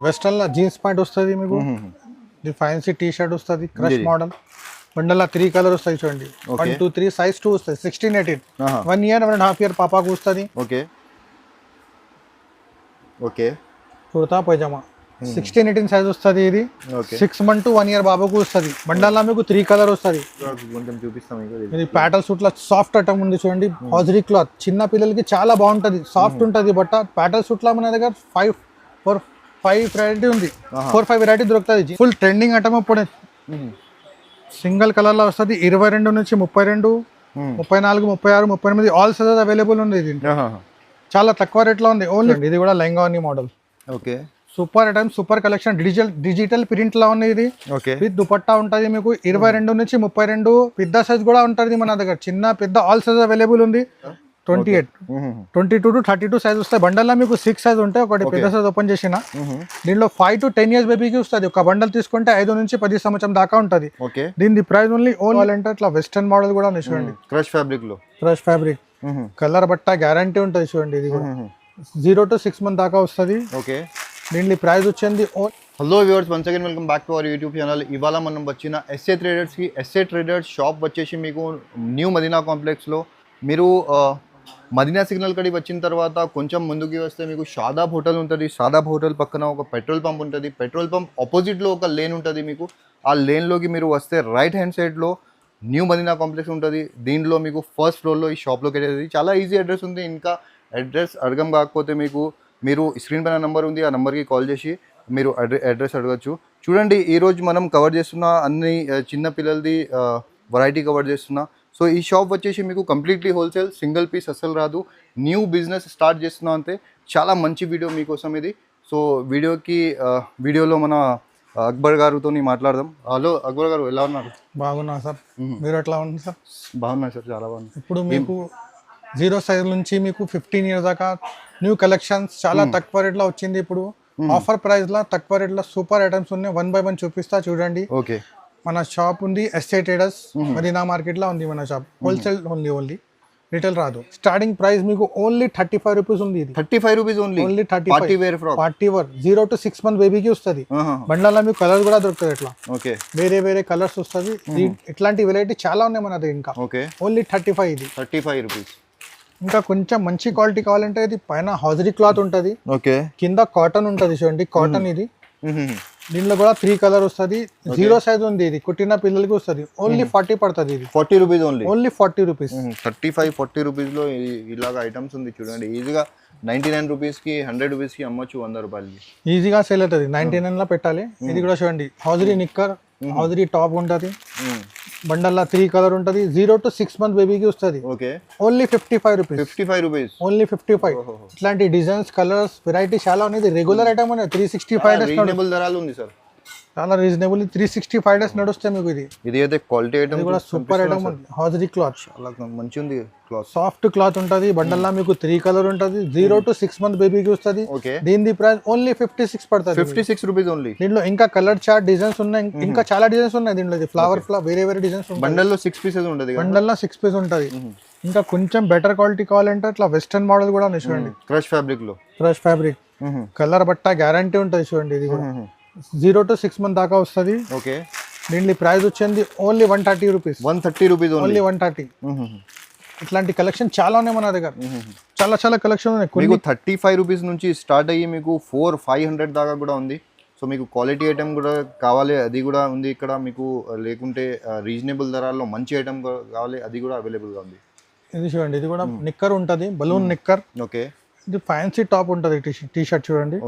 Western లో jeans pant వస్తుంది మీకు, ఇది ఫ్యాన్సీ టీ షర్ట్ వస్తుంది, క్రష్ మోడల్. బండల్ 3 కలర్ వస్తాయి చూడండి, 1 2 3 సైజ్ 2 వస్తాయి, 16 18, 1 year 1.5 year పాపాకు వస్తుంది. Okay okay kurta pyjama 16 18 size వస్తుంది. ఇది 6 months to 1 year బాబాకు వస్తుంది. బండల్లో మీకు 3 కలర్ వస్తుంది. కొంచెం చూపిస్తాం. ఇది ప్యాటల్ సూట్ లో సాఫ్ట్ ఐటమ్ ఉంది చూడండి, హాజరీ క్లాత్. చిన్న పిల్లలకి చాలా బాగుంటది, సాఫ్ట్ ఉంటది బట్ట. ప్యాటల్ సూట్ లో మన దగ్గర 5 వెరైటీ ఉంది, 4-5 వెరైటీ దొరుకుతుంది. ఫుల్ ట్రెండింగ్ ఐటమ్ ఇప్పుడు. సింగిల్ కలర్ లో వస్తుంది, 22 నుంచి 32, 34, 36, 38 ఆల్ సైజెస్ అవైలబుల్ ఉంది. ఇది చాలా తక్కువ రేట్ లో ఉంది. ఓన్లీ ఇది కూడా lehenga model. Okay super item, super collection. Digital print లా ఉంది ఇది. విత్ దుపట్టా ఉంటుంది మీకు. 22 నుంచి 32 పెద్ద సైజ్ కూడా ఉంటుంది మన దగ్గర, చిన్న పెద్ద ఆల్ సైజ్ అవైలబుల్ ఉంది. 28, 22 to 32 సైజ్ వస్తాయి. బండల్లో మీకు 6 సైజ్ ఉంటాయి. ఒకటి పెద్ద సైజ్ ఓపెన్ చేసిన దీనిలో 5 to 10 years బేబీకి వస్తుంది. ఒక బండల్ తీసుకుంటే 5 నుంచి 10 సంవత్సరం దాకా ఉంటుంది. దీని ప్రైస్ ఓన్లీ అంటే ఇట్లా వెస్టర్న్ మోడల్ కూడా ఉంది చూడండి, క్రష్ ఫ్యాబ్రిక్ లో. క్రష్ ఫ్యాబ్రిక్ కలర్ బట్ట గ్యారంటీ ఉంటుంది చూడండి. ఇది కూడా 0 to 6 months దాకా వస్తుంది. ఓకే దీని ప్రైస్ వచ్చింది. Hello viewers, once again welcome back to our YouTube channel. ఇవాళ మనం వచ్చిన ఎస్ఏ ట్రేడర్స్కి. ఎస్ఏ ట్రేడర్స్ షాప్ వచ్చేసి మీకు న్యూ మదీనా కాంప్లెక్స్లో. మీరు మదీనా సిగ్నల్ కడికి వచ్చిన తర్వాత కొంచెం ముందుకి వస్తే మీకు షాదాబ్ హోటల్ ఉంటుంది. షాదాబ్ హోటల్ పక్కన ఒక పెట్రోల్ పంప్ ఉంటుంది. పెట్రోల్ పంప్ ఆపోజిట్లో ఒక లేన్ ఉంటుంది మీకు. ఆ లేన్లోకి మీరు వస్తే రైట్ హ్యాండ్ సైడ్లో న్యూ మదీనా కాంప్లెక్స్ ఉంటుంది. దీంట్లో మీకు ఫస్ట్ ఫ్లోర్లో ఈ షాప్లోకి వెళ్ళేది. చాలా ఈజీ అడ్రస్ ఉంది. ఇంకా అడ్రస్ అడగం కాకపోతే మీరు స్క్రీన్ పైన నెంబర్ ఉంది, ఆ నెంబర్కి కాల్ చేసి మీరు అడ్రస్ అడగచ్చు. చూడండి, ఈరోజు మనం కవర్ చేస్తున్న అన్ని చిన్న పిల్లలది వెరైటీ కవర్ చేస్తున్నా. సో ఈ షాప్ వచ్చేసి మీకు కంప్లీట్లీ హోల్సేల్, సింగిల్ పీస్ అస్సలు రాదు. న్యూ బిజినెస్ స్టార్ట్ చేస్తున్నా అంతే. చాలా మంచి వీడియో మీకోసం ఇది. సో వీడియోలో మన అక్బర్ గారితో మాట్లాడదాం. హలో అక్బర్ గారు, ఎలా ఉన్నారు? బాగున్నా సార్, మీరు ఎట్లా ఉన్నారు సార్? బాగున్నా సార్, చాలా బాగున్నా. ఇప్పుడు మీకు 0 సైజ్ నుంచి మీకు 15 years దాకా న్యూ కలెక్షన్స్ చాలా తక్కువ రేట్లో వచ్చింది. ఇప్పుడు ఆఫర్ ప్రైస్ లా తక్కువ రేట్లో సూపర్ ఐటమ్స్ ఉన్నాయి. 1 by 1 చూపిస్తా చూడండి. ఓకే, మన షాప్ ఉంది ఎస్ఏ ట్రేడర్స్, మదీనా మార్కెట్ లో ఉంది మన షాప్. హోల్సేల్ ఓన్లీ, రిటైల్ రాదు. స్టార్టింగ్ ప్రైస్ మీకు ఓన్లీ 35 రూపీస్ ఉంది. ఇది 35 rupees only 35. Party wear 0 to 6 months బేబీకి వస్తుంది. బండ్లలో మీకు కలర్ కూడా దొరుకుతుంది. ఇట్లా వేరే కలర్స్ వస్తుంది. ఇట్లాంటి వెరైటీ చాలా ఉన్నాయి మన దగ్గర. ఇంకా ఓన్లీ 35. ఇది 35 రూపీస్. ఇంకా కొంచెం మంచి క్వాలిటీ కావాలంటే ఇది పైన హాజరీ క్లాత్ ఉంటుంది, కింద కాటన్ ఉంటుంది చూడండి, కాటన్. ఇది దీనిలో కూడా 3 కలర్ వస్తుంది. 0 సైజ్ ఉంది. ఇది కుట్టిన పిల్లలకి వస్తుంది. ఓన్లీ 40 పడుతుంది. ఇది 40 రూపీస్ ఓన్లీ 40 రూపీస్. 35-40 రూపీస్లో ఇలాగ ఐటమ్స్ ఉంది చూడండి. ఈజీగా 99 రూపీస్కి 100 రూపీస్కి అమ్మొచ్చు, 100 రూపాయలకి ఈజీగా సేల్ అవుతుంది. 99 లో పెట్టాలి. ఇది కూడా చూడండి, హాజరీ నిక్కర్, హాజరీ టాప్ ఉంటుంది. బండల్లా 3 కలర్ ఉంటుంది. 0 to 6 months బేబీకి వస్తుంది. Only 55 rupees. 55 rupees only 55. ఇట్లాంటి డిజైన్స్, కలర్స్, వెరైటీ చాలా ఉన్నాయి. రెగ్యులర్ ఐటమ్ ఉన్నాయి. 365 days ధరలు ఉంది సార్, చాలా రీజనబుల్. 365 days నడుస్తాయి మీకు. ఇది అయితే క్వాలిటీ ఐటమ్ కూడా సూపర్ ఐటమ్ ఉంది. హాజరీ క్లాత్ చాలా మంచి ఉంది. క్లాత్ సాఫ్ట్ క్లాత్ ఉంటుంది. బండల్లా మీకు 3 కలర్ ఉంటుంది. 0 to 6 months బేబీకి వస్తుంది. దీని ప్రైస్ ఓన్లీ 56 పడుతుంది. 56 రూపీస్ ఓన్లీ. దీంట్లో ఇంకా కలర్ చార్ట్ డిజైన్స్ ఉన్నాయి. ఇంకా చాలా డిజైన్స్ ఉన్నాయి దీంట్లో. ఫ్లవర్ వేరే డిజైన్స్ ఉంటాయి. బండల్లో 6 పీసెస్ ఉంటుంది. బండల్లో 6 పీస్ ఉంటుంది. ఇంకా కొంచెం బెటర్ క్వాలిటీ కావాలంటే ఇట్లా వెస్టర్న్ మోడల్ కూడా ఉంది చూడండి. క్రష్ ఫ్యాబ్రిక్ లో, క్రష్ ఫ్యాబ్రిక్ కలర్ బట్ట గ్యారంటీ ఉంటుంది చూడండి. ఇది కూడా 0 to 6 months దాకా వస్తుంది. దీని ప్రైస్ వచ్చింది ఓన్లీ 130 రూపీస్. 130 rupees only 130. ఇట్లాంటి కలెక్షన్ చాలా ఉన్నాయి మన దగ్గర. చాలా కలెక్షన్ ఉన్నాయి. మీకు 35 రూపీస్ నుంచి స్టార్ట్ అయ్యి మీకు 400-500 దాకా కూడా ఉంది. సో మీకు క్వాలిటీ ఐటమ్ కూడా కావాలి, అది కూడా ఉంది ఇక్కడ మీకు. లేకుంటే రీజనబుల్ ధరల్లో మంచి ఐటమ్ కావాలి, అది కూడా అవైలబుల్గా ఉంది. ఇది చూడండి, ఇది కూడా నిక్కర్ ఉంటుంది, బలూన్ నిక్కర్. ఇది ఫ్యాన్సీ టాప్ ఉంటుంది. టీ షర్ట్ చూడండి.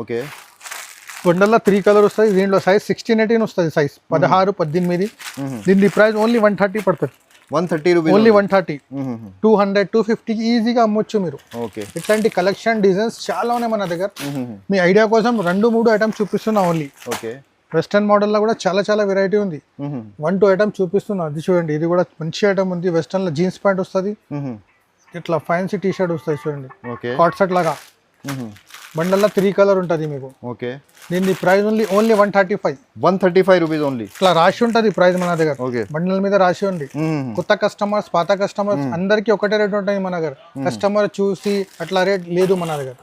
బండల్లో 3 కలర్ వస్తుంది. దీంట్లో సైజ్ 16-18 వస్తుంది. సైజ్ 16-18. దీని ప్రైస్ ఓన్లీ 130 పడుతుంది. 130 రూపీస్ ఓన్లీ 130. 200-250 ఈజీగా అమ్మొచ్చు మీరు. ఇట్లాంటి కలెక్షన్ డిజైన్స్ చాలా ఉన్నాయి మన దగ్గర. మీ ఐడియా కోసం 2-3 ఐటమ్స్ చూపిస్తున్నా ఓన్లీ. వెస్టర్న్ మోడల్ లో కూడా చాలా వెరైటీ ఉంది. 1-2 ఐటమ్స్ చూపిస్తున్నా. అది చూడండి, ఇది కూడా మంచి ఐటమ్ ఉంది. వెస్టర్న్ లో జీన్స్ ప్యాంట్ వస్తుంది. ఇట్లా ఫ్యాన్సీ టీ షర్ట్ వస్తుంది చూడండి, కాట్ సెట్ లాగా. బండల్లో 3 కలర్ ఉంటుంది మీకు. ఓకే. దీని ప్రైస్ ఓన్లీ 135. 135 rupees only. ఇట్లా రాసి ఉంటుంది ప్రైస్ మన దగ్గర. ఓకే. బండల మీద రాసి ఉంది. కొత్త కస్టమర్స్ పాత కస్టమర్స్ అందరికి ఒకటే రేట్ ఉంటుంది మన దగ్గర. కస్టమర్ చూసి అట్లా రేట్ లేదు మన దగ్గర.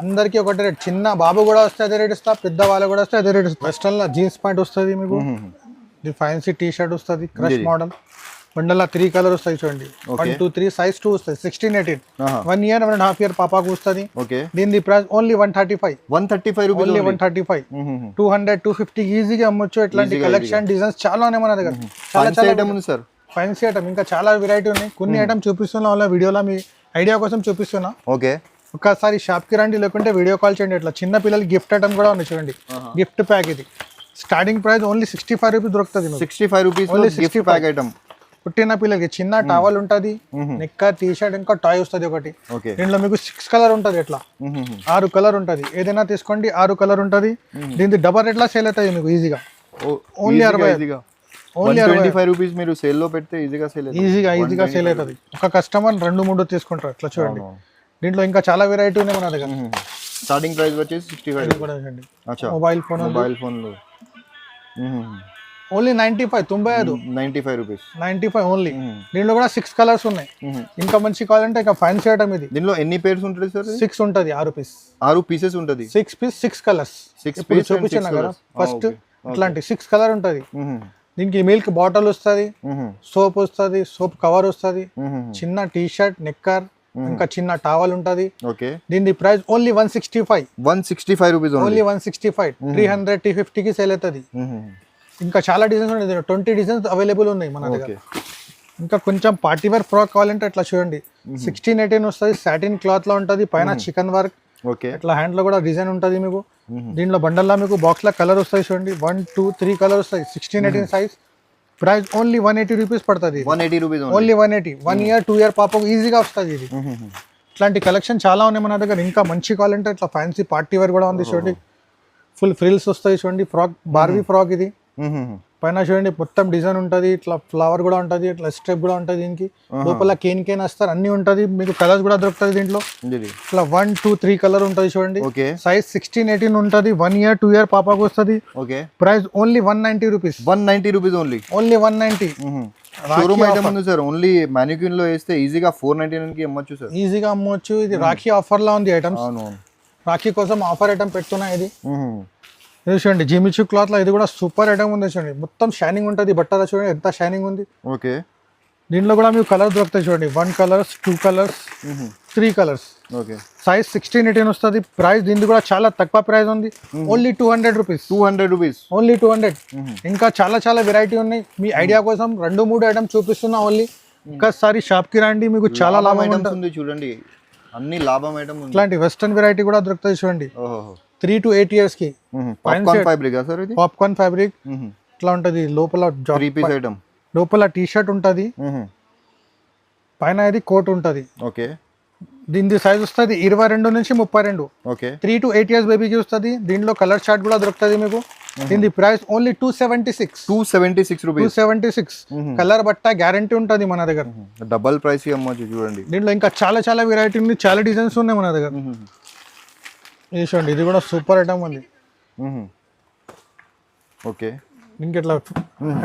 అందరికి ఒకటే రేట్. చిన్న బాబు కూడా వస్తే అదే రేట్ ఇస్తా, పెద్ద వాళ్ళు కూడా వస్తే అదే రేట్ ఇస్తా. వెస్టర్న్ లో జీన్స్ ప్యాంట్ వస్తుంది మీకు, ఇది ఫ్యాన్సీ టీ షర్ట్ వస్తుంది, క్రష్ మోడల్. బండల్లో 3 కలర్ వస్తాయి చూడండి. 1 2 3 సైజ్ 2 వస్తాయి. 16 18 1 year 1.5 year పాపాకు వస్తుంది. దీని ప్రైస్ ఓన్లీ 135. 135 rupees only 135. 200 250 ఈజీగా అమ్మొచ్చు. ఇట్లాంటి కలెక్షన్ డిజైన్స్ చాలా ఉన్నాయి మన దగ్గర. చాలా ఐటమ్ ఉంది సార్. ఫ్యాన్సీ ఐటమ్ ఇంకా చాలా వెరైటీ ఉన్నాయి. కొన్ని ఐటమ్ చూపిస్తున్నా అలా వీడియోలో మీ ఐడియా కోసం చూపిస్తున్నా. ఓకే. ఒకసారి షాప్ కి రండి, లేకుంటే వీడియో కాల్ చేయండి. ఇట్లా చిన్న పిల్లలకి గిఫ్ట్ ఐటమ్ కూడా ఉంది చూడండి. గిఫ్ట్ ప్యాక్ ఇది. స్టార్టింగ్ ప్రైస్ ఓన్లీ 65 రూపీస్ దొరుకుతుంది. 65 రూపీస్ గిఫ్ట్ ప్యాక్ ఐటమ్. పుట్టిన పిల్లలకి చిన్న టవల్ ఉంటది, నిక్కర్ టీ షర్ట్, ఇంకా టాయ్ వస్తుంది ఒకటి. దీంట్లో మీకు 6 కలర్ ఉంటది. ఎట్లా 6 కలర్ ఉంటది. ఏదైనా తీసుకోండి, 6 కలర్ ఉంటది. దీనికి డబల్ రేట్లా సేల్ అవుతుంది మీకు ఈజీగా. ఓన్లీ 60. ఓన్లీ 25 రూపీస్ మీరు సేల్ లో పెడితే ఈజీగా సేల్ అవుతుంది. ఒక కస్టమర్ 2 3 తీసుకుంటారు. ఇట్లా చూడండి. దీంట్లో ఇంకా చాలా వెరైటీ ఉన్నాయి మన దగ్గర. స్టార్టింగ్ ప్రైస్ వచ్చేసి 65 కూడా చూడండి. Mobile phone only 95 95 rupees. 95 only. దీంట్లో కూడా 6 కలర్స్ ఉన్నాయి. ఇంకా మంచి కావాలంటే ఇంకా ఫ్యాన్సీ ఐటమ్ ఇది. దీనిలో ఎన్ని పేర్స్ ఉంటుంది సార్? 6 ఉంటుంది. 6 పీస్. 6 పీసెస్ ఉంటుంది. 6 పీస్ 6 కలర్స్. ఇప్పుడు చూపించాను కదా ఫస్ట్. ఇట్లాంటి 6 కలర్ ఉంటుంది. దీనికి మిల్క్ బాటిల్ వస్తుంది, సోప్ వస్తుంది, సోప్ కవర్ వస్తుంది, చిన్న టీ షర్ట్, నిక్కర్, ఇంకా చిన్న టవల్ ఉంటది. ఓకే. దీని ప్రైస్ ఓన్లీ 165. 165 rupees only 165. 300 250 కి సేల్ అవుతుంది. ఇంకా చాలా డిజైన్స్ ఉన్నాయి. 20 డిజైన్స్ అవైలబుల్ ఉన్నాయి మన దగ్గర. ఇంకా కొంచెం పార్టీ వేర్ ఫ్రాక్ కావాలంటే అట్లా చూడండి. 16 18 వస్తుంది. సాటిన్ క్లాత్ లో ఉంటుంది. పైన చికెన్ వర్క్. ఇట్లా హ్యాండ్ లో కూడా డిజైన్ ఉంటుంది మీకు. దీంట్లో బండల్లా మీకు బాక్స్ లో కలర్ వస్తాయి చూడండి. 1 2 3 కలర్ వస్తాయి. 16 18 సైజ్. ప్రైస్ ఓన్లీ 180 రూపీస్ పడుతుంది. 180 రూపీస్ ఓన్లీ 180. 1 year 2 year పాపకు ఈజీగా వస్తుంది ఇది. ఇట్లాంటి కలెక్షన్ చాలా ఉన్నాయి మన దగ్గర. ఇంకా మంచి కావాలంటే ఇట్లా ఫ్యాన్సీ పార్టీ వేర్ కూడా ఉంది చూడండి. ఫుల్ ఫ్రిల్స్ వస్తాయి చూడండి. ఫ్రాక్, బార్బీ ఫ్రాక్ ఇది. పైన చూడండి మొత్తం డిజైన్ ఉంటుంది. ఇట్లా ఫ్లవర్ కూడా ఉంటుంది, ఇట్లా స్టెప్ కూడా ఉంటుంది. దీనికి లోపల కేన్ వస్తారు, అన్ని ఉంటుంది మీకు. కలర్స్ కూడా దొరుకుతుంది దీంట్లో. ఇట్లా 1 2 3 కలర్ ఉంటుంది చూడండి. సైజ్ 16 18 ఉంటుంది. 1 year 2 year పాపకు వస్తుంది. Price only 190 rupees. 190 rupees only. Only 190. Showroom item ఉంది సార్. ఓన్లీ మానిక్యూన్ లో వేస్తే ఈజీగా 499 కి అమ్మొచ్చు సార్. ఈజీగా అమ్మొచ్చు. ఇది రాఖీ ఆఫర్ లా ఉంది ఐటమ్స్. రాఖీ కోసం ఆఫర్ ఐటమ్ పెడుతున్నా ఇది. ఇది చూడండి జిమిచూ క్లాత్ లో ఇది కూడా సూపర్ ఐటమ్ ఉంది చూడండి. మొత్తం షైనింగ్ ఉంటుంది. బట్టలు చూడండి ఎంత షైనింగ్ ఉంది. ఓకే. దీంట్లో కూడా మీకు కలర్స్ దొరుకుతాయి చూడండి. 1 colours 2 colours 3 colours. Okay. Size 16 18 వస్తుంది. ప్రైస్ దీనికి కూడా చాలా తక్కువ ప్రైస్ ఉంది. Only 200 rupees. 200 రూపీస్. ఓన్లీ 200. ఇంకా చాలా వెరైటీ ఉన్నాయి. మీ ఐడియా కోసం 2 3 ఐటమ్ చూపిస్తున్నా ఓన్లీ. ఒకసారి షాప్ కి రండి, మీకు చాలా లాభం ఉంటుంది చూడండి. అన్ని లాభం ఐటమ్ ఉంది. ఇట్లాంటి వెస్టర్న్ వెరైటీ కూడా దొరుకుతాయి చూడండి. 3 to 8 years కి. పాప్కార్న్ ఫ్యాబ్రిక్ సార్ ఇది. పాప్కార్న్ ఫ్యాబ్రిక్ ఇట్లా ఉంటది. లోపల 3 పీస్ ఐటమ్. లోపల టీ షర్ట్ ఉంటది, పైన ఇది కోట్ ఉంటది. ఓకే. దీని సైజ్ వస్తుంది 22 నుంచి 32. ఓకే. 3 to 8 years బేబీకి వస్తుంది. దీంట్లో కలర్ చార్ట్ కూడా దొరుకుతుంది మీకు. దీని ప్రైస్ ఓన్లీ 276. 276 రూపీస్. 276. కలర్ బట్ట గ్యారంటీ ఉంటుంది మన దగ్గర. డబల్ ప్రైస్ అమ్మొచ్చు చూడండి. దీంట్లో ఇంకా చాలా వెరైటీ ఉంది. చాలా డిజైన్స్ ఉన్నాయి మన దగ్గర. ఇది చూడండి, ఇది కూడా సూపర్ ఐటమ్ ఉంది. ఓకే. దీనికి ఇట్లా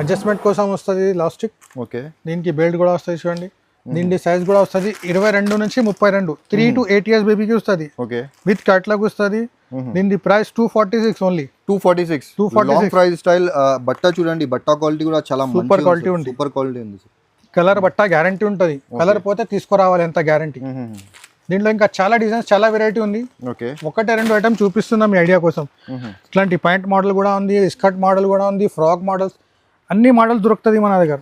అడ్జస్ట్మెంట్ కోసం వస్తుంది లాస్టిక్. ఓకే. దీనికి బెల్ట్ కూడా వస్తుంది చూడండి. దీని సైజ్ కూడా వస్తుంది 22 నుంచి 32. 3 to 8 years బేబీకి వస్తుంది. ఓకే. విత్ కట్లాగ్ వస్తుంది. దీని ప్రైస్ 246 ఓన్లీ. 246 ప్రైస్ స్టైల్ బట్ట చూడండి. బట్ట క్వాలిటీ కూడా చాలా సూపర్ క్వాలిటీ ఉంది. సూపర్ క్వాలిటీ ఉంది. కలర్ బట్ట గ్యారంటీ ఉంటుంది. కలర్ పోతే తీసుకురావాలి ఎంత గ్యారంటీ. దీంట్లో ఇంకా చాలా డిజైన్స్, చాలా వెరైటీ ఉంది. ఓకే. 1 2 ఐటమ్ చూపిస్తున్నాం మీ ఐడియా కోసం. ఇట్లాంటి ప్యాంట్ మోడల్ కూడా ఉంది, స్కర్ట్ మోడల్ కూడా ఉంది, ఫ్రాక్ మోడల్స్, అన్ని మోడల్స్ దొరుకుతుంది మన దగ్గర.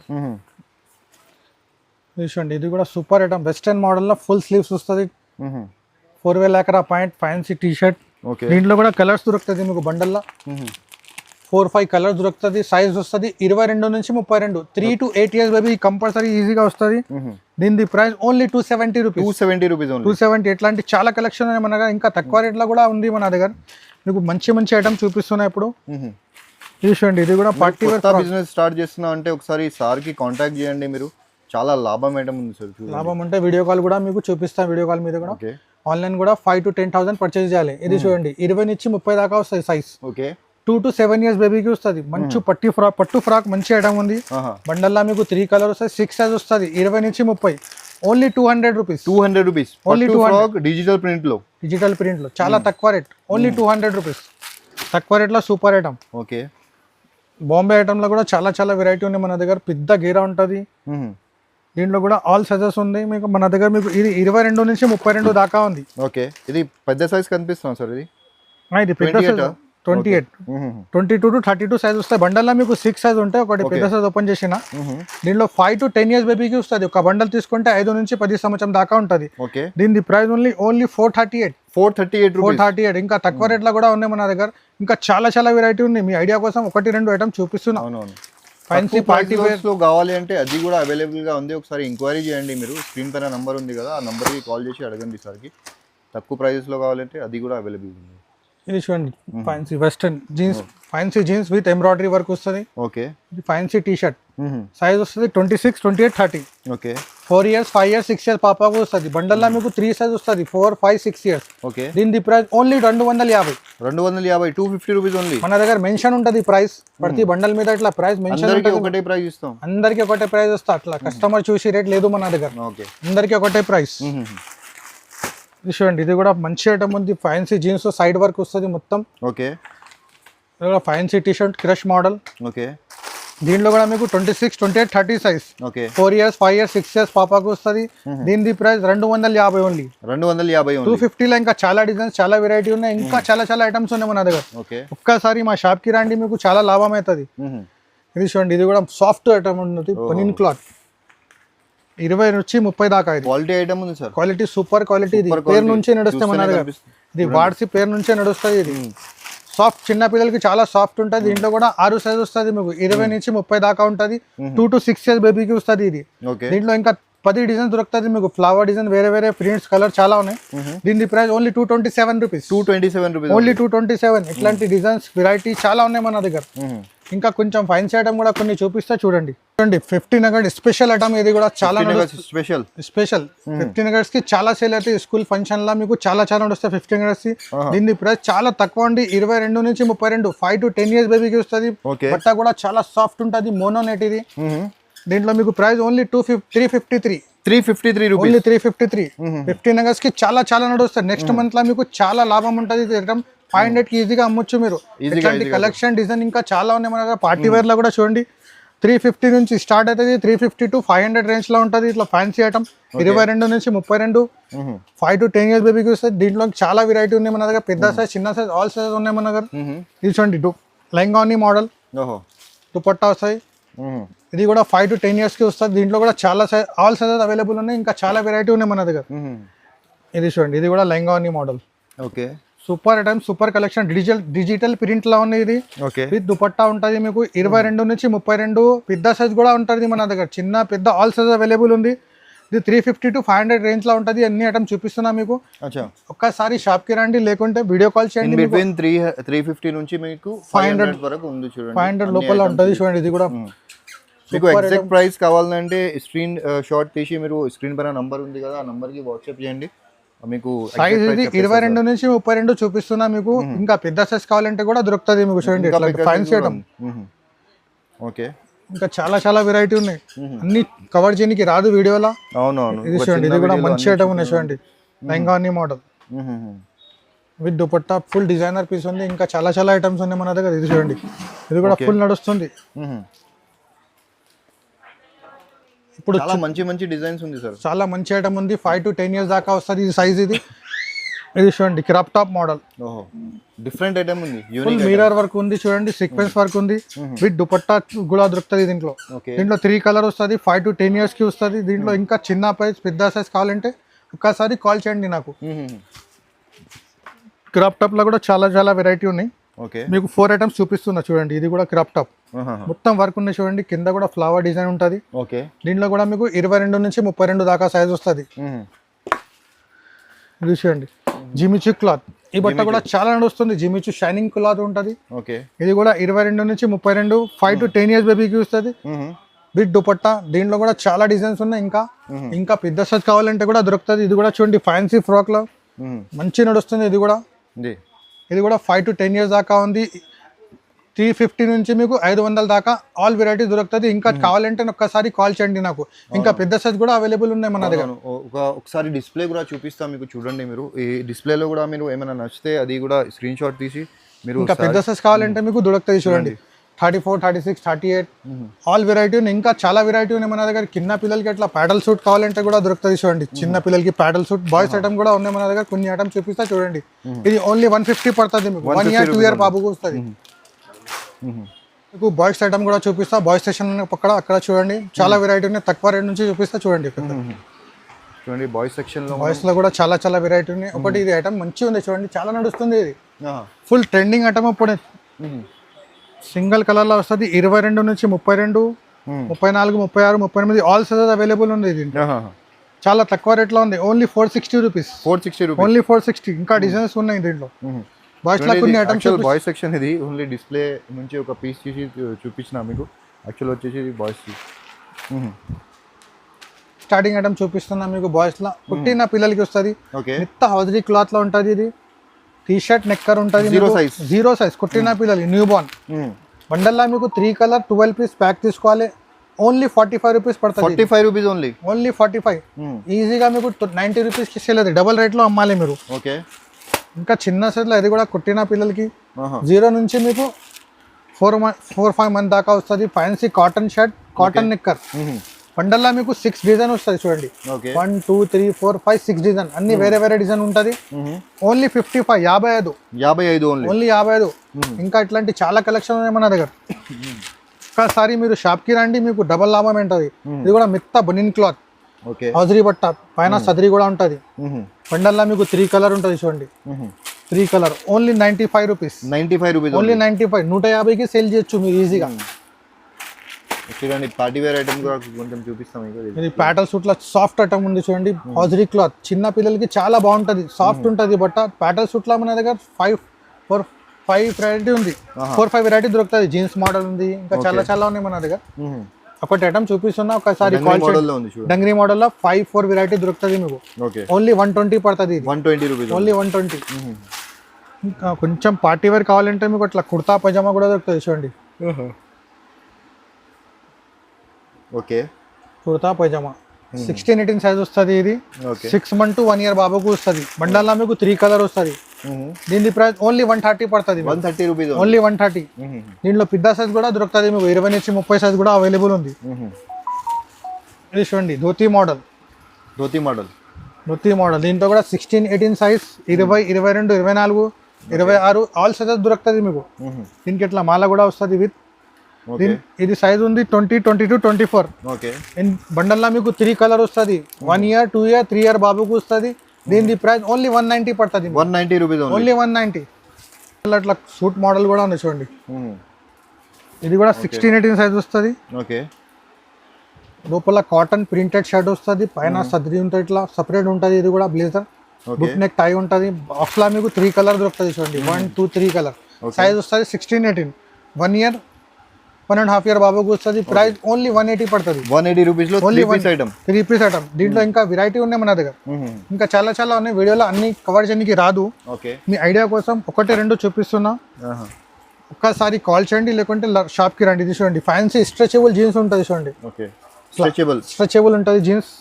చూడండి, ఇది కూడా సూపర్ ఐటమ్. వెస్టర్న్ మోడల్లో ఫుల్ స్లీవ్స్ వస్తుంది. 4 లాకరా ప్యాంట్, ఫ్యాన్సీ టీ షర్ట్. దీంట్లో కూడా కలర్స్ దొరుకుతుంది మీకు. బండల్లో 4 5 కలర్స్ దొరుకుతుంది. సైజ్ వస్తుంది 22 నుంచి 32. 3 to 8 years బేబీ కంపల్సరీ ఈజీగా వస్తుంది. దీని ప్రైస్ ఓన్లీ 270 రూపీస్. 270 రూపీస్. 270. ఇట్లాంటి చాలా కలెక్షన్ మన దగ్గర. ఇంకా తక్కువ రేట్లో కూడా ఉంది మన దగ్గర. మీకు మంచి ఐటమ్ చూపిస్తున్నాయి ఇప్పుడు. చూడండి, ఇది కూడా పార్టీ వేర్ బిజినెస్ స్టార్ట్ చేస్తున్నా అంటే ఒకసారి సార్ కి కాంటాక్ట్ చేయండి. మీరు చాలా లాభం ఐటమ్ ఉంది సార్. లాభం అంటే వీడియో కాల్ కూడా మీకు చూపిస్తాం. వీడియో కాల్ మీద కూడా ఆన్లైన్ కూడా 5 to 10,000 పర్చేస్ చేయాలి. ఇది చూడండి 20 నుంచి 30 దాకా వస్తుంది సైజ్. ఓకే 2 to 7 years బేబీకి వస్తుంది. మంచి పట్టు ఫ్రాక్ మంచి ఐటమ్ ఉంది. బండల్లా మీకు 3 కలర్ వస్తుంది, 6 సైజ్ వస్తుంది. 20 నుంచి 30 only 200 rupees. 200 rupees only 200 digital print లో. డిజిటల్ ప్రింట్ లో చాలా తక్కువ రేట్, ఓన్లీ 200 రూపీస్. తక్కువ రేట్ లో super item. Okay Bombay item లో కూడా చాలా చాలా వెరైటీ ఉంది మన దగ్గర. పెద్ద గేరా ఉంటుంది. దీంట్లో కూడా ఆల్ సైజెస్ ఉంది మీకు మన దగ్గర. మీకు ఇది 22 నుంచి 32 దాకా ఉంది. ఓకే ఇది పెద్ద సైజ్ కనిపిస్తుంది సార్. ఇది పెద్ద సైజ్ 28, 22 to 32 సైజ్ వస్తాయి. బండల్లో మీకు 6 సైజ్ ఉంటాయి. ఒకటి పెద్ద సైజ్ ఓపెన్ చేసిన దీంట్లో 5 to 10 years బేబీకి వస్తుంది. ఒక బండల్ తీసుకుంటే 5 నుంచి 10 సంవత్సరం దాకా ఉంటుంది. దీని ప్రైస్ ఓన్లీ 438. ఇంకా తక్కువ రేట్ లో కూడా ఉన్నాయి మన దగ్గర. ఇంకా చాలా చాలా వెరైటీ ఉంది. మీ ఐడియా కోసం 1-2 ఐటమ్ చూపిస్తున్నా. ఫ్యాన్సీ పార్టీ వేర్స్ లో కావాలి అంటే అది కూడా అవైలబుల్ గా ఉంది. ఒకసారి ఎంక్వైరీ చేయండి. మీరు స్క్రీన్ పైన నంబర్ ఉంది కదా, ఆ నంబర్ కి కాల్ చేసి అడగండి సార్కి. తక్కువ ప్రైజెస్ లో కావాలంటే అది కూడా అవైలబుల్ ఉంది. ఇది చూడండి fancy western jeans, fancy jeans with embroidery work వస్తుంది. ఓకే ఇది ఫ్యాన్సీ టీ షర్ట్ సైజ్ వస్తుంది 26, 28, 30. ఓకే 4 years, 5 years, 6 years పాపాకు వస్తుంది. బండల్లా మీకు 3 సైజ్ వస్తుంది, 4, 5, 6 years. ఓకే దీని ప్రైస్ ఓన్లీ 250. 250 rupees only. మన దగ్గర మెన్షన్ ఉంటుంది ప్రైస్. ప్రతి బండల్ మీద ఇట్లా ప్రైస్ మెన్షన్ ఉంటుంది. ఒకటే ప్రైస్ ఇస్తాం. అందరికి ఒకటే ప్రైస్ వస్తా. అట్లా కస్టమర్ చూసి రేట్ లేదు మన దగ్గర. ఓకే అందరికి ఒకటే ప్రైస్. ఇది చూడండి ఇది కూడా మంచి ఐటమ్ ఉంది. ఫ్యాన్సీ జీన్స్ సైడ్ వర్క్ వస్తుంది మొత్తం. ఓకే ఇది కూడా fancy T shirt crush model. Okay దీంట్లో కూడా మీకు 26, 28, 30 size. Okay 4 years, 5 years, 6 years పాపాకు వస్తుంది. దీని ప్రైస్ 250 ఓన్లీ. 250 250 లో ఇంకా చాలా డిజైన్స్, చాలా వెరైటీ ఉన్నాయి. ఇంకా చాలా చాలా ఐటమ్స్ ఉన్నాయి మన దగ్గర. ఓకే ఒక్కసారి మా షాప్ కి రండి, మీకు చాలా లాభం అవుతుంది. ఇది చూడండి ఇది కూడా సాఫ్ట్ ఐటమ్ ఉంటుంది. పనిన్ క్లాత్ 20 నుంచి 30 దాకా. ఇది క్వాలిటీ ఐటమ్ ఉంది సార్. Quality super quality. ఇది పేరు నుంచే నడుస్తాయి మన దగ్గర. ఇది వాడ్సి పేరు నుంచే నడుస్తుంది. ఇది సాఫ్ట్, చిన్న పిల్లలకి చాలా సాఫ్ట్ ఉంటుంది. దీంట్లో కూడా 6 సైజ్ వస్తుంది మీకు. 20 నుంచి 30 దాకా ఉంటుంది. 2 to 6 years బేబీకి వస్తుంది ఇది. దీంట్లో ఇంకా 10 డిజైన్స్ దొరుకుతుంది మీకు. ఫ్లవర్ డిజైన్, వేరే వేరే ప్రింట్స్, కలర్ చాలా ఉన్నాయి. దీని price only 227 rupees. 227 rupees only 227. ఇట్లాంటి డిజైన్స్ వెరైటీ చాలా ఉన్నాయి మన దగ్గర. ఇంకా కొంచెం ఫైన్స్ ఐటమ్ కూడా కొన్ని చూపిస్తా చూడండి. చూడండి 50 నగర్ స్పెషల్ ఐటమ్. ఇది కూడా చాలా స్పెషల్ 50 నగర్స్ కి చాలా సేల్ అయితే. స్కూల్ ఫంక్షన్ లా మీకు చాలా చాలా నడుస్తాయి 50 నగర్స్ కి. దీని ప్రైస్ చాలా తక్కువ అండి. 22 నుంచి 32, 5 to 10 years బేబీకి వస్తుంది. బట్ట కూడా చాలా సాఫ్ట్ ఉంటుంది. మోనోనెట్ ఇది. దీంట్లో మీకు ప్రైస్ ఓన్లీ 353 రూపీస్. ఓన్లీ 353. 50 నగర్స్ కి చాలా చాలా నడుస్తుంది. నెక్స్ట్ మంత్ లో మీకు చాలా లాభం ఉంటుంది. 500 కి ఈజీగా అమ్మొచ్చు మీరు. ఇట్లాంటి కలెక్షన్ డిజైన్ ఇంకా చాలా ఉన్నాయి మన దగ్గర. పార్టీ వేర్ లో కూడా చూడండి 350 నుంచి స్టార్ట్ అవుతుంది. 350 to 500 రేంజ్ లో ఉంటుంది. ఇట్లా ఫ్యాన్సీ ఐటమ్ 22 నుంచి 32, 5 to 10 years బేబీకి వస్తుంది. దీంట్లో చాలా వెరైటీ ఉన్నాయి మన దగ్గర. పెద్ద సైజ్, చిన్న సైజ్, ఆల్ సైజ్ ఉన్నాయి మన దగ్గర. ఇది చూడండి లెహంగాని మోడల్ దుపట్టా వస్తాయి. ఇది కూడా 5 to 10 years కి వస్తుంది. దీంట్లో కూడా చాలా సైజ్, ఆల్ సైజెస్ అవైలబుల్ ఉన్నాయి. ఇంకా చాలా వెరైటీ ఉన్నాయి మన దగ్గర. ఇది చూడండి ఇది కూడా లెహంగాని model. Okay super item, super collection. Digital print లా ఉంది ఇది. విత్ దుపట్టా ఉంటుంది మీకు. 22 నుంచి 32. పెద్ద సైజ్ కూడా ఉంటుంది మన దగ్గర. చిన్న పెద్ద ఆల్ సైజ్ అవైలబుల్ ఉంది. ఇది 350 to 500 రేంజ్ లో ఉంటుంది. అన్ని ఐటమ్ చూపిస్తున్నా మీకు. ఒక్కసారి షాప్ కి రండి, లేకుంటే వీడియో కాల్ చేయండి. 350 నుంచి మీకు 500 వరకు ఉంది చూడండి. 500 లోపల ఉంటుంది చూడండి. ఇది కూడా మీకు ఎగ్జాక్ట్ ప్రైస్ కావాలంటే స్క్రీన్ షాట్ తీసి మీరు స్క్రీన్ పైన నంబర్ ఉంది కదా, ఆ నంబర్ కి వాట్సాప్ చేయండి. మీకు సైజ్ ఇది 22 నుంచి 32 చూపిస్తున్నా మీకు. ఇంకా పెద్ద సైజ్ కావాలంటే కూడా దొరుకుతుంది మీకు. చూడండి ఫ్యాన్సీ ఐటమ్. ఓకే ఇంకా చాలా చాలా వెరైటీ ఉన్నాయి. అన్ని కవర్ చేయడానికి రాదు వీడియోలో. అవునవును. ఇది చూడండి ఇది కూడా మంచి ఐటమ్ ఉన్నాయి. చూడండి లెహంగాని model with dupatta. Full designer piece ఉంది. ఇంకా చాలా చాలా ఐటమ్స్ ఉన్నాయి మన దగ్గర. ఇది చూడండి ఇది కూడా ఫుల్ నడుస్తుంది. ఇప్పుడు చాలా మంచి మంచి డిజైన్స్ ఉంది సార్. చాలా మంచి ఐటమ్ ఉంది. 5 to 10 years దాకా వస్తుంది. ఇది సైజ్ ఇది. ఇది చూడండి crop top model. Different item ఉంది. ఫుల్ మిర్రర్ వర్క్ ఉంది చూడండి. సీక్వెన్స్ వర్క్ ఉంది. విత్ దుపట్టా కూడా దొరుకుతుంది దీంట్లో. దీంట్లో 3 కలర్ వస్తుంది. 5 to 10 years కి వస్తుంది. దీంట్లో ఇంకా చిన్న ప్రైస్, పెద్ద సైజ్ కావాలంటే ఒక్కసారి కాల్ చేయండి నాకు. క్రాప్ టాప్ లో కూడా చాలా చాలా వెరైటీ ఉన్నాయి. మీకు 4 ఐటమ్స్ చూపిస్తున్నా చూడండి. ఇది కూడా క్రాప్ టాప్ మొత్తం వర్క్ ఉన్నాయి చూడండి. కింద కూడా ఫ్లవర్ డిజైన్ ఉంటుంది. దీంట్లో కూడా మీకు 22 నుంచి 32 దాకా సైజ్ వస్తుంది. ఇది చూడండి జిమిచు క్లాత్. ఈ బట్ట కూడా చాలా నడుస్తుంది. జిమిచు షైనింగ్ క్లాత్ ఉంటుంది. ఇది కూడా 22 నుంచి 32, 5 to 10 years బేబీకి వస్తుంది. విత్ దుపట్టా. దీంట్లో కూడా చాలా డిజైన్స్ ఉన్నాయి. ఇంకా పెద్ద సైజ్ కావాలంటే కూడా దొరుకుతుంది. ఇది కూడా చూడండి ఫ్యాన్సీ ఫ్రాక్ లో మంచి నడుస్తుంది ఇది కూడా. ఇది కూడా 5 to 10 years దాకా ఉంది. 350 నుంచి మీకు 500 దాకా ఆల్ వెరైటీ దొరుకుతుంది. ఇంకా కావాలంటే ఒక్కసారి కాల్ చేయండి నాకు. ఇంకా పెద్ద సైజ్ కూడా అవైలబుల్ ఉన్నాయి మన దగ్గర. ఒకసారి డిస్ప్లే కూడా చూపిస్తా మీకు, చూడండి. మీరు ఈ డిస్ప్లేలో కూడా మీరు ఏమైనా నచ్చితే అది కూడా స్క్రీన్ షాట్ తీసి మీరు ఇంకా పెద్ద సైజ్ కావాలంటే మీకు దొరుకుతుంది చూడండి. 34, 36, 38 ఆల్ వెరైటీ ఉన్నాయి. ఇంకా చాలా వెరైటీ ఉన్నాయి మన దగ్గర. కింద పిల్లలకి అట్లా ప్యాడల్ సూట్ కావాలంటే కూడా దొరుకుతుంది చూడండి. చిన్న పిల్లలకి ప్యాడల్ సూట్ బాయ్స్ ఐటమ్ కూడా ఉన్నాయి మన దగ్గర. కొన్ని ఐటమ్ చూపిస్తా చూడండి. ఇది ఓన్లీ 150 పడుతుంది మీకు. 1 year 2 year బాబుకు వస్తుంది. మీకు బాయ్స్ ఐటమ్ కూడా చూపిస్తా. బాయ్స్ స్టేషన్ అక్కడ చూడండి, చాలా వెరైటీ ఉన్నాయి. తక్కువ రేట్ నుంచి చూపిస్తా చూడండి. చూడండి బాయ్స్ సెక్షన్ లో, బాయ్స్ లో కూడా చాలా వెరైటీ ఉన్నాయి. ఒకటి ఇది ఐటమ్ మంచిగా ఉంది చూడండి, చాలా నడుస్తుంది. ఇది ఫుల్ ట్రెండింగ్ ఐటమ్. ఇప్పుడు సింగిల్ కలర్ లో వస్తుంది. 22 నుంచి 32, 34, 36, 38 ఆల్ సైజెస్ అవైలబుల్ ఉంది. ఇది చాలా తక్కువ రేట్ లో ఉంది. Only 460 rupees. ఓన్లీ 460. ఇంకా డిజైన్స్ ఉన్నాయి దీంట్లో. బాయ్స్ లో కొన్ని ఐటమ్స్. బాయ్స్ సెక్షన్ ఇది ఓన్లీ డిస్ప్లే నుంచి ఒక పీస్ తీసి చూపించిన మీకు. యాక్చువల్ వచ్చేసి బాయ్స్ స్టార్టింగ్ ఐటమ్ చూపిస్తున్నా మీకు. బాయ్స్ లో పుట్టిన పిల్లలకి వస్తుంది. మిత్త హౌజరీ క్లాత్ లో ఉంటుంది. ఇది టీ షర్ట్ నెక్కర్ ఉంటుంది. 0 సైజ్ కుట్టిన పిల్లలకి న్యూ బార్న్. బండల్లా మీకు 3 కలర్ 12 పీస్ ప్యాక్ తీసుకోవాలి. ఓన్లీ 45 రూపీస్ పడుతుంది. 45 రూపీస్ ఓన్లీ 45. ఈజీగా మీకు 90 రూపీస్కి ఇచ్చేలేదు. డబల్ రేట్లో అమ్మాలి మీరు. ఓకే. ఇంకా చిన్న సైజ్లో ఇది కూడా కుట్టిన పిల్లలకి 0 నుంచి మీకు 4-5 మంత్ దాకా వస్తుంది. Fancy cotton shirt, cotton knicker. బండల్లా మీకు 6 డిజైన్ వస్తుంది చూడండి. 1, 2, 3, 4, 5, 6 డిజైన్. అన్ని వేరే డిజైన్ ఉంటుంది. ఓన్లీ 55. 55 ఓన్లీ 55. ఇంకా ఇట్లాంటి చాలా కలెక్షన్ ఉన్నాయి మన దగ్గర. ఒక్కసారి మీరు షాప్ కి రండి, మీకు డబల్ లాభం ఉంటుంది. ఇది కూడా మిత్త బనిన్ క్లాత్, హౌజరీ బట్ట, పైన సదరీ కూడా ఉంటుంది. బండల్లా మీకు 3 కలర్ ఉంటుంది చూడండి. 3 కలర్ ఓన్లీ 95 రూపీస్. ఓన్లీ 95. 150కి సేల్ చేయొచ్చు మీరు ఈజీగా. చూడండి పార్టీ వేర్ ఐటమ్ కూడా కొంచెం చూపిస్తాం. ఇది ప్యాటల్ సూట్ లో సాఫ్ట్ ఐటమ్ ఉంది చూడండి. హౌజరీ క్లాత్ చిన్న పిల్లలకి చాలా బాగుంటది, సాఫ్ట్ ఉంటది బట్ట. ప్యాటల్ సూట్ లో మన దగ్గర 5 వెరైటీ ఉంది. 4-5 వెరైటీ దొరుకుతుంది. జీన్స్ మోడల్ ఉంది, ఇంకా చాలా ఉన్నాయి మన దగ్గర. ఒకటి ఐటమ్ చూపిస్తున్నా, ఒకసారి డంగరీ మోడల్ లో 5-4 వెరైటీ దొరుకుతుంది మీకు. ఓన్లీ 120 పడుతుంది. 120 రూపీస్. ఓన్లీ 120. ఇంకా కొంచెం పార్టీ వేర్ కావాలంటే మీకు అట్లా కుర్తా పైజామా కూడా దొరుకుతుంది చూడండి. ఓకే. కుర్తా పైజామా 16-18 సైజ్ వస్తుంది. ఇది 6 months to 1 year బాబుకు వస్తుంది. బండల్లో మీకు 3 కలర్ వస్తుంది. దీని ప్రైస్ ఓన్లీ 130 పడుతుంది. 130 రూపీస్. ఓన్లీ 130. దీంట్లో పెద్ద సైజ్ కూడా దొరుకుతుంది మీకు. 20 నుంచి 30 సైజ్ కూడా అవైలబుల్ ఉంది. ఇది చూడండి ధోతి మోడల్. దీంట్లో కూడా 16-18 సైజ్, 20, 22, 24, 26 ఆల్ సైజెస్ దొరుకుతుంది మీకు. దీనికి ఇట్లా మాల కూడా వస్తుంది విత్. ఇది సైజ్ ఉంది 20, 22, 24. బండల్లా మీకు 3 కలర్ వస్తుంది. 1 year, 2 year, 3 year బాబుకు వస్తుంది. దీని ప్రైస్ ఓన్లీ 190 పడుతుంది. 190 రూపీస్. ఓన్లీ 190. అట్లా సూట్ మోడల్ కూడా ఉంది చూడండి. ఇది కూడా 16-18 సైజ్ వస్తుంది. లోపల కాటన్ ప్రింటెడ్ షర్ట్ వస్తుంది, పైన సద్రీ ఉంటుంది, ఇట్లా సపరేట్ ఉంటుంది. ఇది కూడా బ్లేజర్, బుక్ నెక్ టై ఉంటుంది. బాక్స్ లా మీకు 3 కలర్ దొరుకుతుంది చూడండి. 1, 2, 3 కలర్. సైజ్ వస్తుంది 16-18. 1 year, 1.5 year బాబుకు వస్తుంది. ప్రైస్ ఓన్లీ 180 పడుతుంది. 180 రూపీస్ లో 3 పీస్ ఐటమ్. దీంట్లో ఇంకా వెరైటీ ఉన్నాయి మన దగ్గర. ఇంకా చాలా ఉన్నాయి. వీడియోలో అన్ని కవర్ చేయడానికి రాదు. మీ ఐడియా కోసం 1-2 చూపిస్తున్నా. ఒక్కసారి కాల్ చేయండి, లేకుంటే షాప్ కి రండి. ఇది చూడండి ఫ్యాన్సీ స్ట్రెచబుల్ జీన్స్ ఉంటుంది చూడండి. స్ట్రెచబుల్ ఉంటుంది జీన్స్.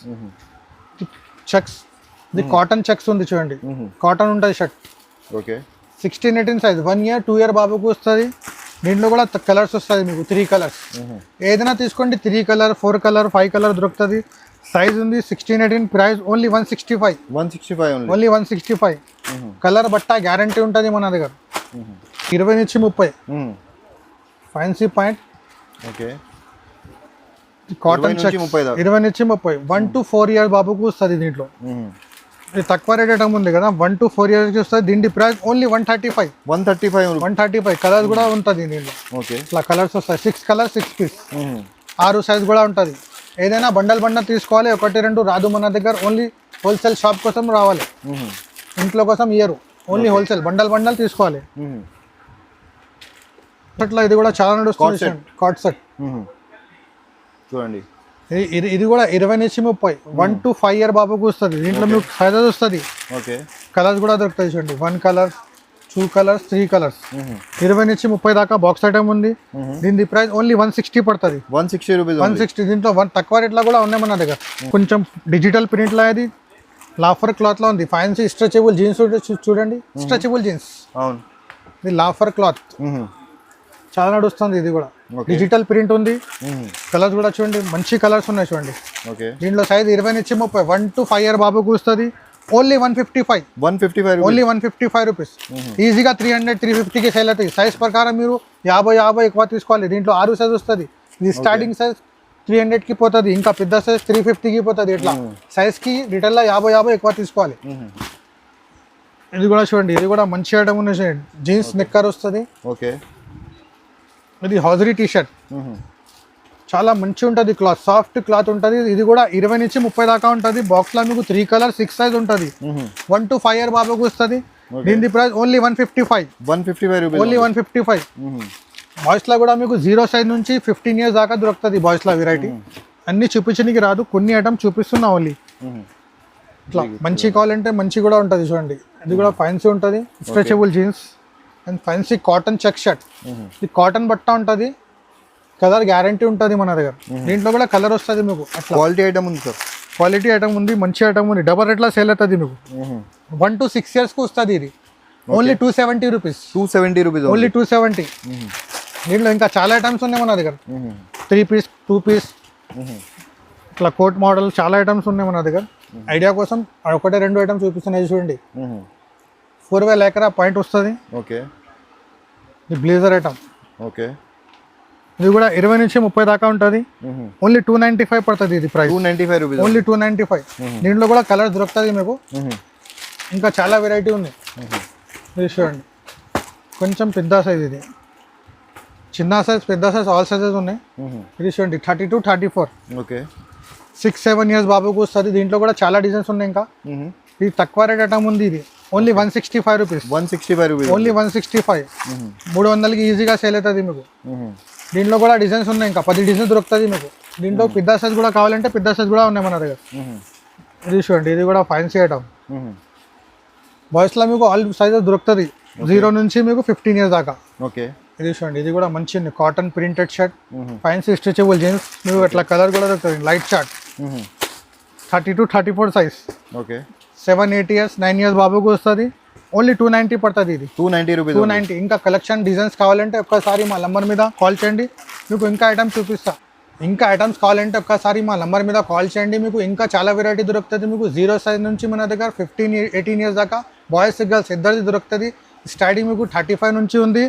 చెక్స్, ఇది కాటన్ చెక్స్ ఉంది చూడండి. కాటన్ ఉంటుంది షర్ట్. 16-18 సైజ్. 1 year, 2 year బాబుకు వస్తుంది. దీంట్లో కూడా కలర్స్ వస్తుంది మీకు. 3 కలర్స్. ఏదైనా తీసుకోండి. 3 కలర్, 4 కలర్, 5 కలర్ దొరుకుతుంది. సైజ్ ఉంది 16-18. Price only 165. ఓన్లీ 165. కలర్ బట్ట గ్యారంటీ ఉంటుంది మన దగ్గర. 20 నుంచి 30. Fancy point. కాటన్ చెక్ 20 నుంచి 30. 1 to 4 years బాబుకు వస్తుంది దీంట్లో. ఇది తక్కువ రేట్ ఐటమ్ ఉంది కదా, 1 to 4 years వస్తుంది. దీని ప్రైస్ ఓన్లీ 135. 135. కలర్స్ కూడా ఉంటుంది దీంట్లో. ఇట్లా కలర్స్ వస్తాయి. 6 కలర్స్ 6 పీస్. 6 సైజ్ కూడా ఉంటుంది. ఏదైనా బండల్ తీసుకోవాలి. 1-2 రాదు మన దగ్గర. ఓన్లీ హోల్సేల్ షాప్ కోసం రావాలి. ఇంట్లో కోసం ఇయర్. ఓన్లీ హోల్సేల్ బండల్ తీసుకోవాలి. అట్లా ఇది కూడా చాలా నడుస్తుంది. కాట్ సెట్ చూడండి ఇది కూడా 20 నుంచి 30 1 to 5 ఇయర్ బాబుకు వస్తుంది. దీంట్లో మీకు సైజెస్ వస్తుంది, ఓకే కలర్స్ కూడా దొరుకుతాయి చూడండి. 1 కలర్, 2 కలర్స్, 3 కలర్స్. 20 నుంచి 30 దాకా బాక్స్ ఐటమ్ ఉంది. దీని ప్రైస్ ఓన్లీ 160 పడుతుంది. 160 రూపీస్ 160. దీంట్లో తక్కువ రేట్లో కూడా ఉన్నాయి మన దగ్గర. కొంచెం డిజిటల్ ప్రింట్ లా ఇది లాఫర్ క్లాత్ లో ఉంది. ఫ్యాన్సీ స్ట్రెచబుల్ జీన్స్ చూడండి, స్ట్రెచబుల్ జీన్స్. అవును, ఇది లాఫర్ క్లాత్ చాలా నడుస్తుంది. ఇది కూడా డిజిటల్ ప్రింట్ ఉంది. కలర్స్ కూడా చూడండి, మంచి కలర్స్ ఉన్నాయి చూడండి. ఓకే దీంట్లో సైజ్ 20 నుంచి 30 1 to 5 ఇయర్ బాబుకు వస్తుంది. Only 155 only 155 rupees. ఈజీగా 300-350కి సేల్ అవుతాయి. సైజ్ ప్రకారం మీరు 50 ఎక్కువ తీసుకోవాలి. దీంట్లో 6 సైజ్ వస్తుంది. ఇది స్టార్టింగ్ సైజ్ 300కి పోతుంది, ఇంకా పెద్ద సైజ్ 350కి పోతుంది. ఇట్లా సైజ్కి రిటైల్లో 50 ఎక్కువ తీసుకోవాలి. ఇది కూడా చూడండి, ఇది కూడా మంచి ఐటమ్ ఉంది చూడండి. జీన్స్ నెక్కర్ వస్తుంది. ఓకే, ఇది హౌజరీ టీ షర్ట్, చాలా మంచి ఉంటుంది. క్లాత్ సాఫ్ట్ క్లాత్ ఉంటుంది. ఇది కూడా 20 నుంచి 30 దాకా ఉంటుంది. బాక్స్లో మీకు 3 కలర్ 6 సైజ్ ఉంటుంది. 1 to 5 ఇయర్ బాబుకు వస్తుంది. దీని ప్రైస్ ఓన్లీ 155 రూపీస్ ఓన్లీ 155. బాయ్స్లో కూడా మీకు 0 సైజ్ నుంచి 15 ఇయర్స్ దాకా దొరుకుతుంది. బాయ్స్లో వెరైటీ అన్ని చూపించడానికి రాదు, కొన్ని ఐటమ్ చూపిస్తున్నా ఓన్లీ. ఇట్లా మంచి కావాలంటే మంచి కూడా ఉంటుంది చూడండి. ఇది కూడా ఫ్యాన్సీ ఉంటుంది, stretchable jeans and fancy cotton check shirt. ఇది కాటన్ బట్ట ఉంటుంది, కలర్ గ్యారంటీ ఉంటుంది మన దగ్గర. దీంట్లో కూడా కలర్ వస్తుంది మీకు. అట్లా క్వాలిటీ ఐటమ్ ఉంది సార్, క్వాలిటీ ఐటమ్ ఉంది, మంచి ఐటమ్ ఉంది. డబల్ రేట్లో సేల్ అవుతుంది మీకు. 1 to 6 ఇయర్స్కి వస్తుంది. ఇది ఓన్లీ 270 రూపీస్. 270 rupees only 270. దీంట్లో ఇంకా చాలా ఐటమ్స్ ఉన్నాయి మన దగ్గర. 3 పీస్ 2 పీస్ ఇట్లా కోట్ మోడల్ చాలా ఐటమ్స్ ఉన్నాయి మన దగ్గర. ఐడియా కోసం 1-2 ఐటమ్స్ చూపిస్తున్నాయి చూడండి. 4 ఎకరా పాయింట్ వస్తుంది. ఓకే, ఇది బ్లేజర్ ఐటమ్. ఓకే, ఇది కూడా 20 నుంచి 30 దాకా ఉంటుంది. ఓన్లీ 295 పడుతుంది. ఇది ప్రైస్ 295 రూపీస్ ఓన్లీ 295. దీంట్లో కూడా కలర్ దొరుకుతుంది మీకు. ఇంకా చాలా వెరైటీ ఉంది. ఇది చూడండి, కొంచెం పెద్ద సైజ్, ఇది చిన్న సైజ్, పెద్ద సైజ్, ఆల్ సైజెస్ ఉన్నాయి. ఇది చూడండి 30 to 34. ఓకే, 6-7 ఇయర్స్ బాబుకు వస్తుంది. దీంట్లో కూడా చాలా డిజైన్స్ ఉన్నాయి. ఇంకా ఇది తక్కువ రేట్ ఐటమ్ ఉంది. ఇది ఓన్లీ 165 రూపీస్. 165 rupees only 165. 300కి ఈజీగా సేల్ అవుతుంది మీకు. దీంట్లో కూడా డిజైన్స్ ఉన్నాయి, ఇంకా 10 డిజైన్స్ దొరుకుతుంది మీకు. దీంట్లో పెద్ద సైజ్ కూడా కావాలంటే పెద్ద సైజ్ కూడా ఉన్నాయి మన దగ్గర. ఇది చూడండి, ఇది కూడా ఫ్యాన్సీ ఐటమ్. బాయ్స్లో మీకు ఆల్ సైజెస్ దొరుకుతుంది, 0 నుంచి మీకు 15 ఇయర్స్ దాకా. ఓకే, ఇది చూడండి, ఇది కూడా మంచి cotton printed shirt, fancy stretchable jeans. మీకు అట్లా కలర్ కూడా దొరుకుతుంది. Light short 30 to 34 size. Okay, 7-8 years 9 years బాబుకు వస్తుంది. ఓన్లీ 290 పడుతుంది. ఇది 290 రూపీస్ 290. ఇంకా కలెక్షన్ డిజైన్స్ కావాలంటే ఒక్కసారి మా నంబర్ మీద కాల్ చేయండి, మీకు ఇంకా ఐటమ్స్ చూపిస్తా. ఇంకా ఐటమ్స్ కావాలంటే ఒక్కసారి మా నంబర్ మీద కాల్ చేయండి, మీకు ఇంకా చాలా వెరైటీ దొరుకుతుంది. మీకు 0 సైజ్ నుంచి మన దగ్గర 15-18 ఇయర్స్ దాకా బాయ్స్ గర్ల్స్ ఇద్దరిది దొరుకుతుంది. స్టార్టింగ్ మీకు 35 నుంచి ఉంది.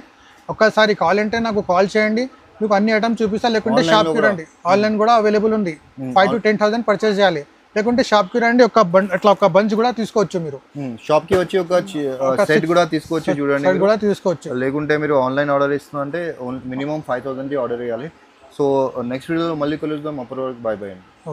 ఒక్కసారి కావాలంటే నాకు కాల్ చేయండి, మీకు అన్ని ఐటమ్స్ చూపిస్తా. లేకుంటే షాప్కి రండి, ఆన్లైన్ కూడా అవైలబుల్ ఉంది. 5,000 to 10,000 పర్చేస్ చేయాలి. లేకుంటే షాప్కి రండి, ఒక బంచ్ కూడా తీసుకోవచ్చు. మీరు షాప్కి వచ్చి ఒక సెట్ కూడా తీసుకోవచ్చు చూడండి, సెట్ కూడా తీసుకోవచ్చు. లేకుంటే మీరు ఆన్లైన్ ఆర్డర్ ఇస్తున్నారంటే మినిమం 5,000 ఆర్డర్ చేయాలి. సో నెక్స్ట్ వీడియోలో మళ్ళీ కలుద్దాం. అప్పటి వరకు బాయ్ బాయ్ అండి. ఓకే.